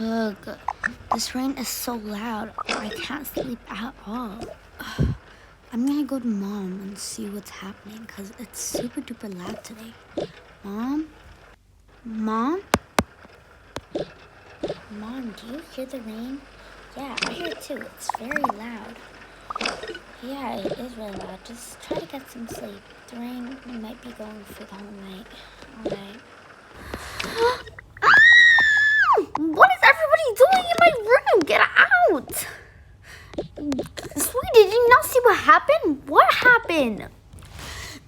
Ugh, this rain is so loud. I can't sleep at all. Ugh. I'm gonna go to Mom and see what's happening because it's super duper loud today. Mom? Mom? Mom, do you hear the rain? Yeah, I hear it too. It's very loud. Yeah, it is really loud. Just try to get some sleep. The rain might be going for the whole night. Alright. What is everybody doing in my room? Get out! Sweetie, did you not see what happened? What happened?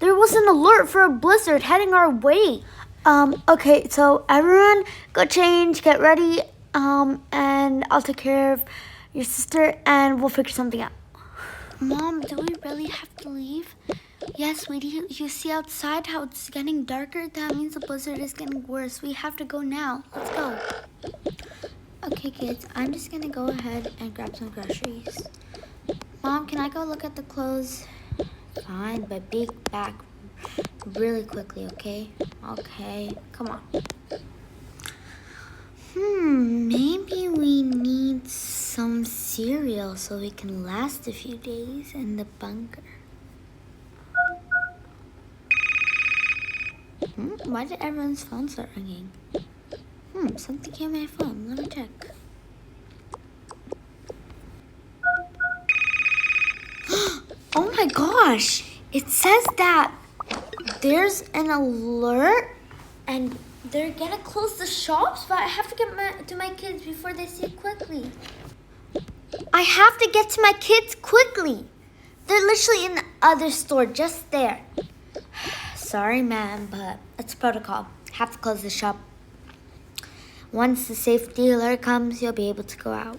There was an alert for a blizzard heading our way. Okay, so everyone go change, get ready, and I'll take care of your sister and we'll figure something out. Mom, do we really have to leave? Yes, sweetie, you see outside how it's getting darker? That means the blizzard is getting worse. We have to go now. Let's go. Okay, kids, I'm just gonna go ahead and grab some groceries. Mom, can I go look at the clothes? Fine, but be back really quickly, okay? Okay, come on. Maybe we need some cereal so we can last a few days in the bunker. Why did everyone's phone start ringing? Something came on my phone. Let me check. Oh my gosh! It says that there's an alert and they're gonna close the shops, but I have to get to my kids before they see it quickly. I have to get to my kids quickly. They're literally in the other store, just there. Sorry, ma'am, but it's protocol. Have to close the shop. Once the safety alert comes, you'll be able to go out.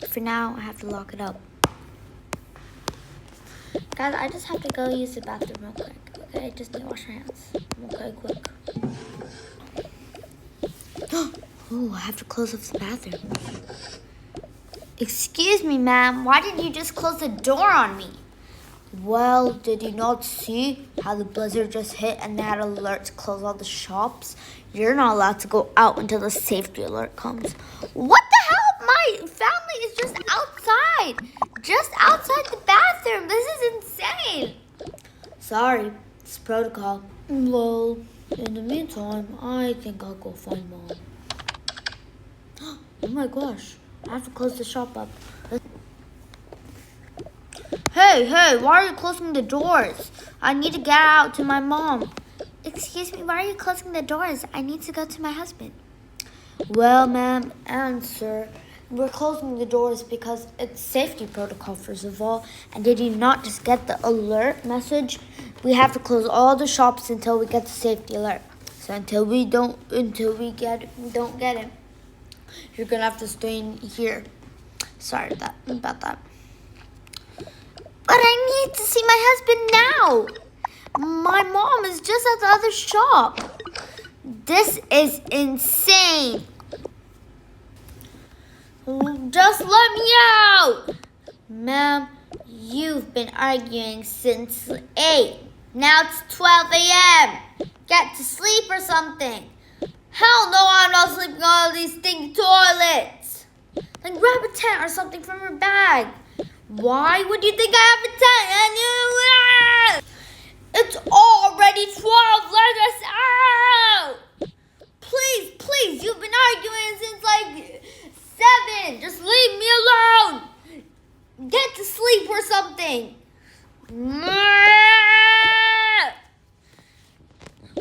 For now, I have to lock it up. Guys, I just have to go use the bathroom real quick. Okay, I just need to wash my hands. Okay, quick. Oh, I have to close up the bathroom. Excuse me, ma'am. Why did you just close the door on me? Well, did you not see how the blizzard just hit and they had an alert to close all the shops? You're not allowed to go out until the safety alert comes. What the hell? My family is just outside. Just outside the bathroom. This is insane. Sorry, it's protocol. Well, in the meantime, I think I'll go find Mom. Oh my gosh, I have to close the shop up. Hey, why are you closing the doors? I need to get out to my mom. Excuse me, why are you closing the doors? I need to go to my husband. Well, ma'am and sir, we're closing the doors because it's safety protocol, first of all. And did you not just get the alert message? We have to close all the shops until we get the safety alert. So until we don't get it, you're gonna have to stay in here. Sorry about that. But I need to see my husband now. My mom is just at the other shop. This is insane. Just let me out. Ma'am, you've been arguing since 8. Now it's 12 a.m. Get to sleep or something. Hell no, I'm not sleeping on all these stinky toilets. Then grab a tent or something from your bag. Why would you think I have a tent? It's already 12. Let us out. Please, you've been arguing since like 7. Just leave me alone. Get to sleep or something. Where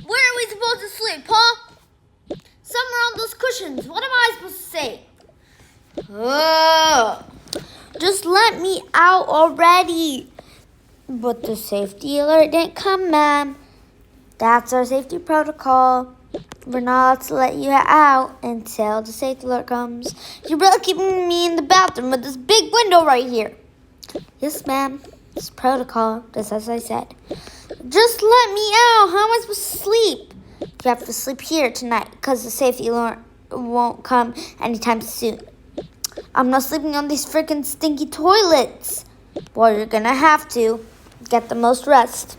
are we supposed to sleep, huh? Somewhere on those cushions. What am I supposed to say? Just let me out already. But the safety alert didn't come, ma'am. That's our safety protocol. We're not allowed to let you out until the safety alert comes. You're really keeping me in the bathroom with this big window right here. Yes, ma'am. It's protocol, just as I said. Just let me out. How am I supposed to sleep? You have to sleep here tonight because the safety alert won't come anytime soon. I'm not sleeping on these freaking stinky toilets. Well, you're gonna have to get the most rest.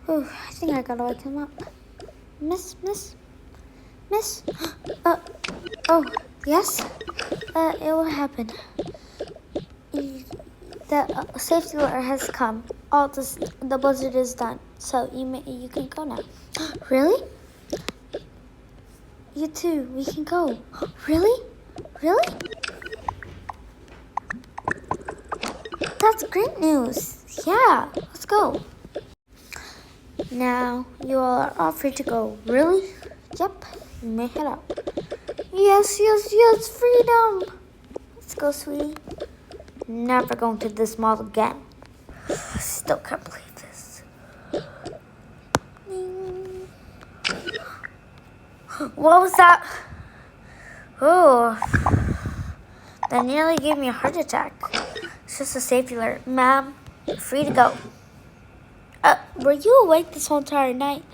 Oh, I think I gotta wake him up. Miss? Oh, yes? It will happen. The safety alert has come. The blizzard is done. So you can go now. Really? You too. We can go. Really? Really? That's great news. Yeah, let's go. Now you all are all free to go. Really? Yep. You may head out. Yes, freedom. Let's go, sweetie. Never going to this mall again. Still can't believe this. What was that? Oh, that nearly gave me a heart attack. It's just a safety alert. Ma'am, you're free to go. Were you awake this whole entire night?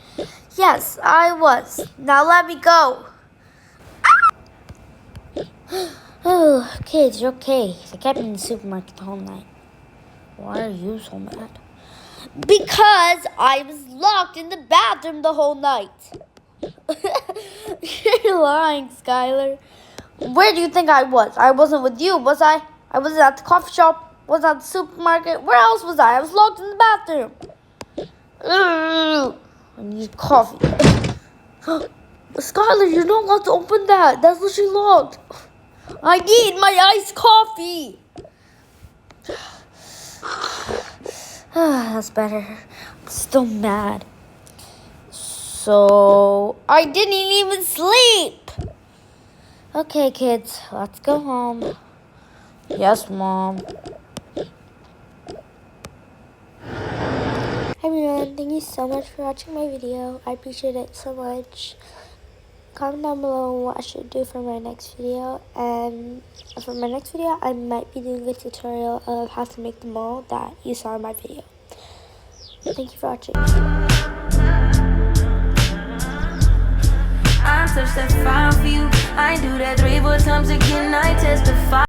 Yes, I was. Now let me go. Oh, kids, you're okay. They kept me in the supermarket the whole night. Why are you so mad? Because I was locked in the bathroom the whole night. You're lying, Skylar. Where do you think I was? I wasn't with you, was I? I wasn't at the coffee shop. Was at the supermarket. Where else was I? I was locked in the bathroom. I need coffee. Skylar, you're not allowed to open that. That's literally locked. I need my iced coffee. That's better. I'm still mad. So, I didn't even sleep. Okay, kids, let's go home. Yes, Mom. Hi everyone, thank you so much for watching my video. I appreciate it so much. Comment down below what I should do for my next video. And for my next video, I might be doing a tutorial of how to make the mall that you saw in my video. Thank you for watching. I touched that file for you. I do that 3-4 times again. I testify.